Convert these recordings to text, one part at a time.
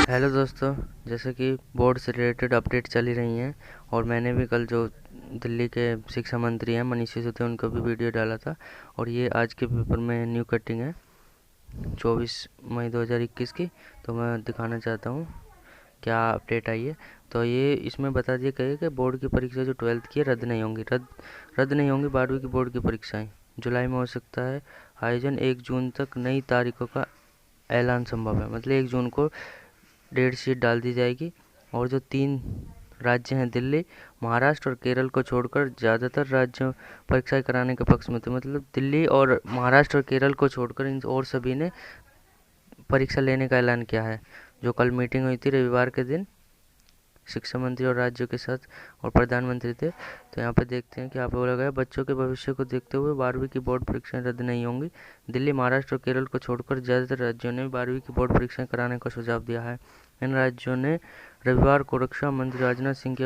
Hello दोस्तों। जैसे कि बोर्ड से रिलेटेड अपडेट चली रही हैं और मैंने भी कल जो दिल्ली के शिक्षा मंत्री हैं मनीष सिसोदिया उनका भी वीडियो डाला था और ये आज के पेपर में न्यू कटिंग है 24 मई 2021 की। तो मैं दिखाना चाहता हूँ क्या अपडेट आई है। तो ये इसमें बता दिया गया है कि बोर्ड की परीक्षा जो 12th की है रद्द नहीं होंगी। रद्द नहीं होंगी 12वीं की बोर्ड की परीक्षाएं। जुलाई में हो सकता है आयोजन। 1 जून तक नई तारीखों का ऐलान संभव है। मतलब 1 जून को डेट शीट डाल दी जाएगी और जो 3 राज्य हैं दिल्ली, महाराष्ट्र और केरल को छोड़कर ज़्यादातर राज्यों परीक्षाएं कराने के पक्ष में थे। मतलब दिल्ली और महाराष्ट्र और केरल को छोड़कर इन और सभी ने परीक्षा लेने का ऐलान किया है। जो कल मीटिंग हुई थी रविवार के दिन शिक्षा मंत्री और राज्यों के साथ और प्रधानमंत्री थे। तो यहाँ पे देखते हैं कि यहाँ पे बोला गया बच्चों के भविष्य को देखते हुए 12वीं की बोर्ड परीक्षाएं रद्द नहीं होंगी। दिल्ली, महाराष्ट्र और केरल को छोड़कर ज़्यादातर राज्यों ने 12वीं की बोर्ड परीक्षाएं कराने का सुझाव दिया है। इन राज्यों ने रविवार को रक्षा मंत्री राजनाथ सिंह की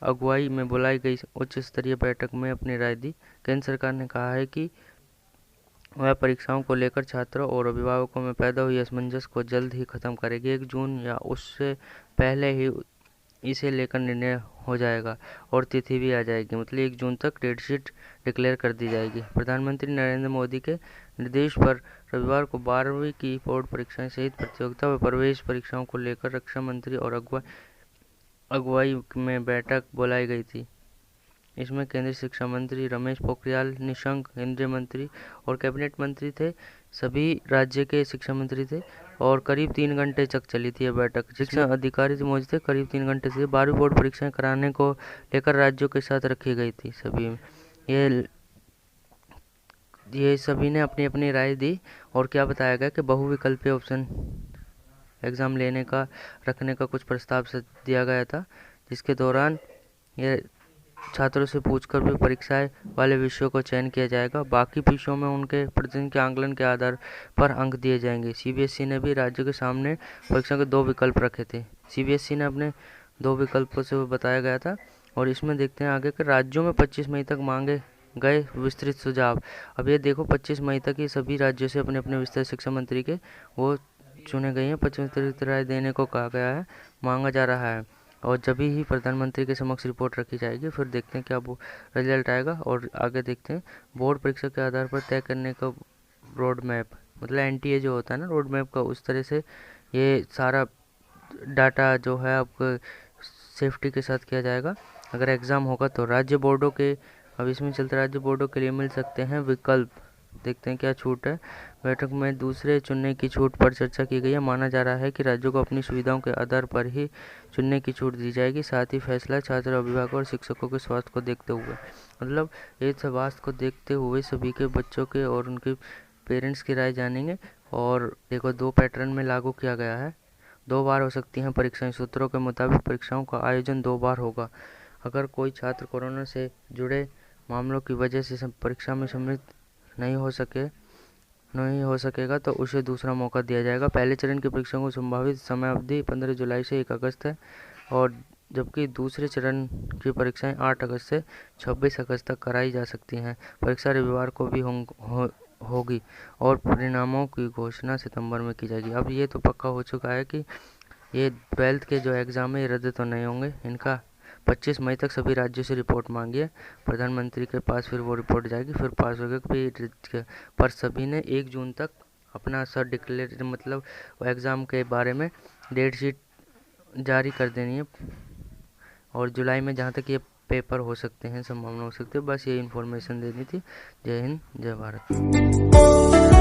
अगुवाई में बुलाई गई उच्च स्तरीय बैठक में अपनी राय दी। केंद्र सरकार ने कहा है कि वह परीक्षाओं को लेकर छात्रों और अभिभावकों में पैदा हुई असमंजस को जल्द ही खत्म करेगी। 1 जून या उससे पहले ही इसे लेकर निर्णय हो जाएगा और तिथि भी आ जाएगी। मतलब 1 जून तक डेट शीट डिक्लेयर कर दी जाएगी। प्रधानमंत्री नरेंद्र मोदी के निर्देश पर रविवार को 12वीं की बोर्ड परीक्षाएं सहित प्रतियोगिता व प्रवेश परीक्षाओं को लेकर रक्षा मंत्री और अगुवाई में बैठक बुलाई गई थी। इसमें केंद्रीय शिक्षा मंत्री रमेश पोखरियाल निशंक, केंद्रीय मंत्री और कैबिनेट मंत्री थे। सभी राज्य के शिक्षा मंत्री थे और करीब 3 घंटे तक चली थी यह बैठक। शिक्षा अधिकारी जो मौजूद थे करीब 3 घंटे से 12वीं बोर्ड परीक्षाएं कराने को लेकर राज्यों के साथ रखी गई थी। ये सभी ने अपनी अपनी राय दी और क्या बताया गया कि बहुविकल्पीय ऑप्शन एग्ज़ाम लेने का रखने का कुछ प्रस्ताव से दिया गया था, जिसके दौरान ये छात्रों से पूछकर भी परीक्षाएं वाले विषयों को चयन किया जाएगा। बाकी विषयों में उनके प्रदर्शन के आंकलन के आधार पर अंक दिए जाएंगे। सीबीएसई ने भी राज्यों के सामने परीक्षा के 2 विकल्प रखे थे। सीबीएसई ने अपने 2 विकल्पों से बताया गया था और इसमें देखते हैं आगे के राज्यों में 25 मई तक मांगे गए विस्तृत सुझाव। अब ये देखो 25 मई तक ये सभी राज्यों से अपने अपने विस्तृत शिक्षा मंत्री के वो चुने गए हैं। 25 राय देने को कहा गया है, मांगा जा रहा है और जब ही प्रधानमंत्री के समक्ष रिपोर्ट रखी जाएगी फिर देखते हैं क्या वो रिजल्ट आएगा। और आगे देखते हैं बोर्ड परीक्षा के आधार पर तय करने का रोड मैप। मतलब एनटीए जो होता है ना रोड मैप का, उस तरह से ये सारा डाटा जो है आपको सेफ्टी के साथ किया जाएगा। अगर एग्ज़ाम होगा तो राज्य बोर्डों के, अब इसमें चलते राज्य बोर्डों के लिए मिल सकते हैं विकल्प। देखते हैं क्या छूट है। बैठक में दूसरे चुनने की छूट पर चर्चा की गई है। माना जा रहा है कि राज्यों को अपनी सुविधाओं के आधार पर ही चुनने की छूट दी जाएगी। साथ ही फैसला छात्र, अभिभावकों और शिक्षकों के स्वास्थ्य को देखते हुए, मतलब ये स्वास्थ्य को देखते हुए सभी के बच्चों के और उनके पेरेंट्स की राय जानेंगे। और देखो 2 पैटर्न में लागू किया गया है। 2 बार हो सकती हैं परीक्षाएं। सूत्रों के मुताबिक परीक्षाओं का आयोजन 2 बार होगा। अगर कोई छात्र कोरोना से जुड़े मामलों की वजह से परीक्षा में सम्मिलित नहीं हो सकेगा तो उसे दूसरा मौका दिया जाएगा। पहले चरण की परीक्षाओं की संभावित समय अवधि 15 जुलाई से 1 अगस्त है और जबकि दूसरे चरण की परीक्षाएं 8 अगस्त से 26 अगस्त तक कराई जा सकती हैं। परीक्षा रविवार को भी होगी और परिणामों की घोषणा सितंबर में की जाएगी। अब ये तो पक्का हो चुका है कि ये 12th के जो एग्ज़ाम है ये रद्द तो नहीं होंगे। इनका 25 मई तक सभी राज्यों से रिपोर्ट मांगी है प्रधानमंत्री के पास, फिर वो रिपोर्ट जाएगी, फिर पास हो गया। पर सभी ने 1 जून तक अपना सर डिक्लेयर, मतलब एग्ज़ाम के बारे में डेट शीट जारी कर देनी है और जुलाई में जहाँ तक ये पेपर हो सकते हैं, संभावना हो सकती है। बस ये इन्फॉर्मेशन देनी थी। जय हिंद, जय भारत।